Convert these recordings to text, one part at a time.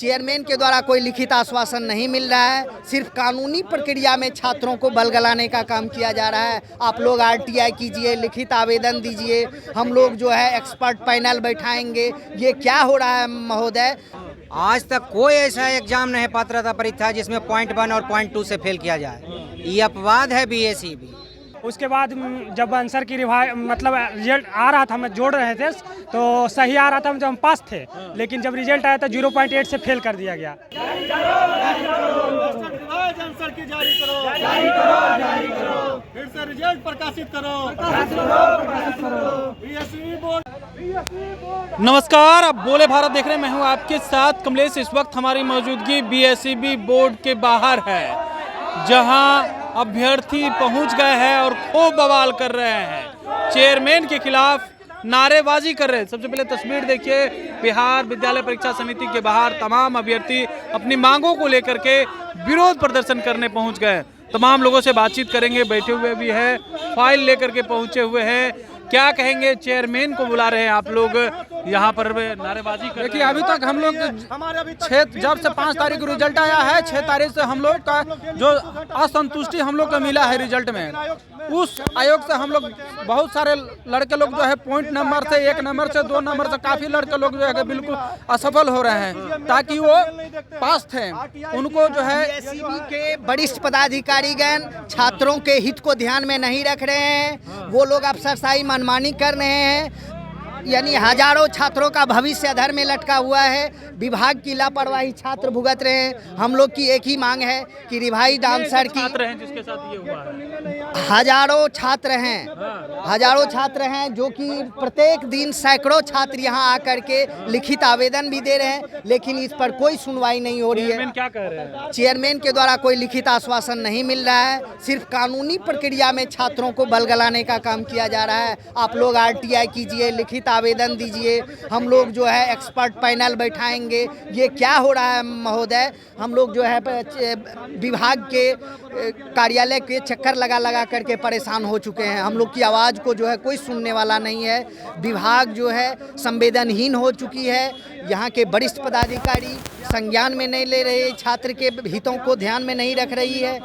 Chairman के द्वारा कोई लिखित आश्वासन नहीं मिल रहा है, सिर्फ कानूनी प्रक्रिया में छात्रों को बलगलाने का काम किया जा रहा है। आप लोग आरटीआई कीजिए, लिखित आवेदन दीजिए, हम लोग जो है एक्सपर्ट पैनल बैठाएंगे। ये क्या हो रहा है महोदय? आज तक कोई ऐसा एग्जाम नहीं, पात्रता परीक्षा जिसमें पॉइंट 1 और पॉइंट 2 से फेल किया जाए। ये अपवाद है BSEB। उसके बाद जब आंसर की मतलब रिजल्ट आ रहा था, हम जोड़ रहे थे तो सही आ रहा था, जब हम पास थे, लेकिन जब रिजल्ट आया तो 0.8 से फेल कर दिया गया। आंसर की जारी करो, फिर से रिजल्ट प्रकाशित करो। नमस्कार, आप बोले भारत देख रहे हैं। मैं हूं आपके साथ कमलेश। इस वक्त हमारी मौजूदगी BSEB बोर्ड के बाहर है, जहां अभ्यर्थी पहुंच गए हैं और खूब बवाल कर रहे हैं, चेयरमैन के खिलाफ नारेबाजी कर रहे हैं। सबसे पहले तस्वीर देखिए, बिहार विद्यालय परीक्षा समिति के बाहर तमाम अभ्यर्थी अपनी मांगों को लेकर के विरोध प्रदर्शन करने पहुंच गए। तमाम लोगों से बातचीत करेंगे, बैठे हुए भी है, फाइल लेकर के पहुंचे हुए हैं। क्या कहेंगे? चेयरमैन को बुला रहे हैं आप लोग, यहाँ पर नारेबाजी कर। देखिए, अभी तक हम लोग जब से 5 तारीख को रिजल्ट आया है, 6 तारीख से हम लोग का जो असंतुष्टि हम लोग को मिला है रिजल्ट में, उस आयोग से हम लोग बहुत सारे लड़के लोग जो है पॉइंट नंबर से 1 नंबर से 2 नंबर से काफी लड़के लोग जो है बिल्कुल असफल हो रहे हैं, ताकि वो पास थे। उनको जो है BSEB के वरिष्ठ पदाधिकारीगण छात्रों के हित को ध्यान में नहीं रख रहे हैं। वो लोग अफसरशाही मनमानी कर रहे हैं, यानी हजारों छात्रों का भविष्य अधर में लटका हुआ है। विभाग की लापरवाही छात्र भुगत रहे हैं। हम लोग की एक ही मांग है कि रिवाइज्ड आंसर की जिसके साथ ये हुआ है, हजारों छात्र हैं जो कि प्रत्येक दिन सैकड़ों छात्र यहां आकर के लिखित आवेदन भी दे रहे हैं, लेकिन इस पर कोई सुनवाई नहीं हो रही है। क्या कह रहे हैं? चेयरमैन के द्वारा कोई लिखित आश्वासन नहीं मिल रहा है, सिर्फ कानूनी प्रक्रिया में छात्रों को बलगलाने का काम किया जा रहा है। आप लोग आरटीआई कीजिए, लिखित आवेदन दीजिए, हम लोग जो है एक्सपर्ट पैनल बैठाएंगे। ये क्या हो रहा है महोदय? हम लोग जो है विभाग के कार्यालय के चक्कर लगा करके परेशान हो चुके हैं। हम लोग की आवाज़ को जो है कोई सुनने वाला नहीं है। विभाग जो है संवेदनहीन हो चुकी है। यहाँ के वरिष्ठ पदाधिकारी संज्ञान में नहीं ले रहे, छात्र के हितों को ध्यान में नहीं रख रही है,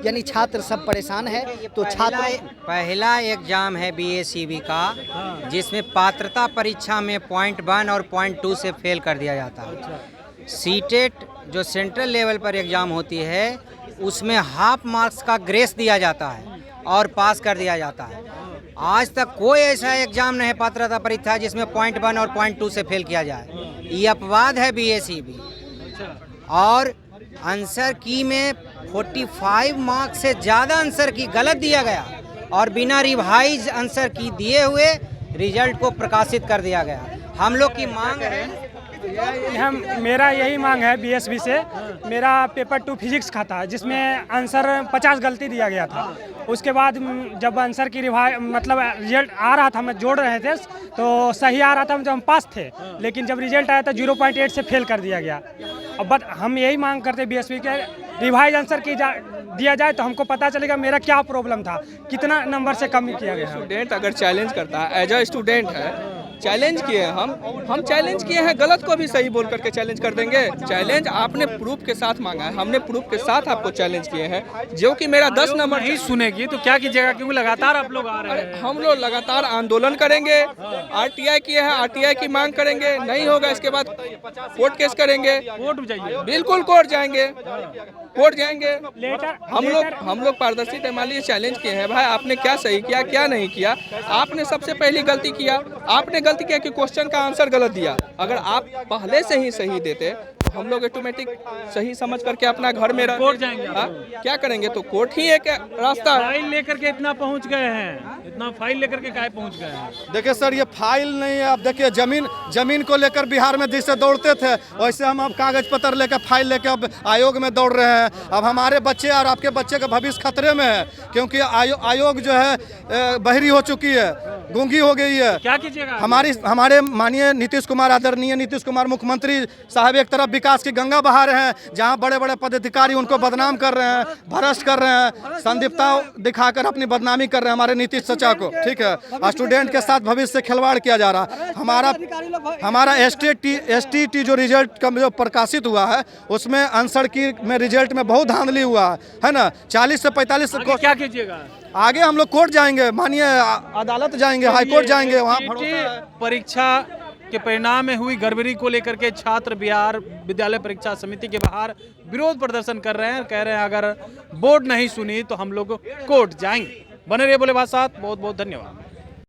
यानी छात्र सब परेशान है। तो छात्र पहला एग्जाम है BSEB का, जिसमें पात्रता परीक्षा में पॉइंट 1 और पॉइंट 2 से फेल कर दिया जाता है। सीटेट जो सेंट्रल लेवल पर एग्जाम होती है, उसमें हाफ मार्क्स का ग्रेस दिया जाता है और पास कर दिया जाता है। आज तक कोई ऐसा एग्जाम नहीं, पात्रता परीक्षा जिसमें पॉइंट 1 और पॉइंट 2 से फेल किया जाए। ये अपवाद है BSEB। और आंसर की में 45 मार्क्स से ज़्यादा आंसर की गलत दिया गया और बिना रिवाइज आंसर की दिए हुए रिजल्ट को प्रकाशित कर दिया गया। हम लोग की मांग है, मेरा यही मांग है BSEB से। मेरा पेपर 2 फिजिक्स का था, जिसमें आंसर 50 गलती दिया गया था। उसके बाद जब आंसर की मतलब रिजल्ट आ रहा था, हम जोड़ रहे थे तो सही आ रहा था, जब हम पास थे, लेकिन जब रिजल्ट आया तो 0.8 से फेल कर दिया गया। अब बट हम यही मांग करते BSEB के, रिवाइज आंसर दिया जाए तो हमको पता चलेगा मेरा क्या प्रॉब्लम था, कितना नंबर से कम किया गया। स्टूडेंट अगर चैलेंज करता है, एज अ स्टूडेंट है, चैलेंज किए हम चैलेंज किए हैं, गलत को भी सही बोल करके चैलेंज कर देंगे। चैलेंज आपने प्रूफ के साथ मांगा है, हमने प्रूफ के साथ आपको चैलेंज किए हैं, जो कि मेरा 10 नंबर नहीं सुनेगी तो क्या कीजिएगा? क्योंकि लगातार आप लोग आ रहे हैं। हम लोग लगातार आंदोलन करेंगे। RTI किए हैं, RTI की मांग करेंगे, नहीं होगा इसके बाद कोर्ट केस करेंगे। कोर्ट जाइए, बिल्कुल कोर्ट जाएंगे। हम लोग पारदर्शी पैमाने चैलेंज किए हैं। भाई, आपने क्या सही किया, क्या नहीं किया? आपने सबसे पहली गलती किया, आपने गलती किया कि क्वेश्चन का आंसर गलत दिया। अगर आप पहले से ही सही देते तो हम लोग ऑटोमेटिक सही समझ करके अपना घर में कोर्ट जाएंगे। क्या करेंगे? तो कोर्ट ही एक रास्ता है। फाइल लेकर के इतना पहुंच गए हैं, इतना फाइल लेकर के काहे पहुंच गए हैं? देखिए सर, ये फाइल नहीं है। अब देखिए, जमीन को लेकर बिहार में जैसे दौड़ते थे, वैसे हम अब कागज पत्र लेकर, फाइल लेकर अब आयोग में दौड़ रहे हैं। अब हमारे बच्चे और आपके बच्चे का भविष्य खतरे में है, क्योंकि आयोग जो है बहरी हो चुकी है। गूंगी हो गई है। क्या कीजिएगा? हमारे माननीय नीतीश कुमार, आदरणीय नीतीश कुमार मुख्यमंत्री साहब एक तरफ विकास की गंगा बहा रहे हैं, जहां बड़े बड़े पदाधिकारी उनको बदनाम कर रहे हैं, भ्रष्ट कर रहे हैं, संदिग्धता दिखाकर अपनी बदनामी कर रहे हैं हमारे नीतीश चाचा को। ठीक है, स्टूडेंट के साथ भविष्य से खिलवाड़ किया जा रहा है। हमारा STT जो रिजल्ट का जो प्रकाशित हुआ है उसमें आंसर की में रिजल्ट में बहुत धांधली हुआ है ना। 40 से 45 क्या कीजिएगा? आगे हम लोग कोर्ट जाएंगे, मानिए अदालत जाएंगे, हाई कोर्ट जाएंगे, वहाँ परीक्षा के परिणाम में हुई गड़बड़ी को लेकर के छात्र बिहार विद्यालय परीक्षा समिति के बाहर विरोध प्रदर्शन कर रहे हैं। कह रहे हैं अगर बोर्ड नहीं सुनी तो हम लोग कोर्ट जाएंगे। बने रहिए बोले बात साथ। बहुत बहुत धन्यवाद।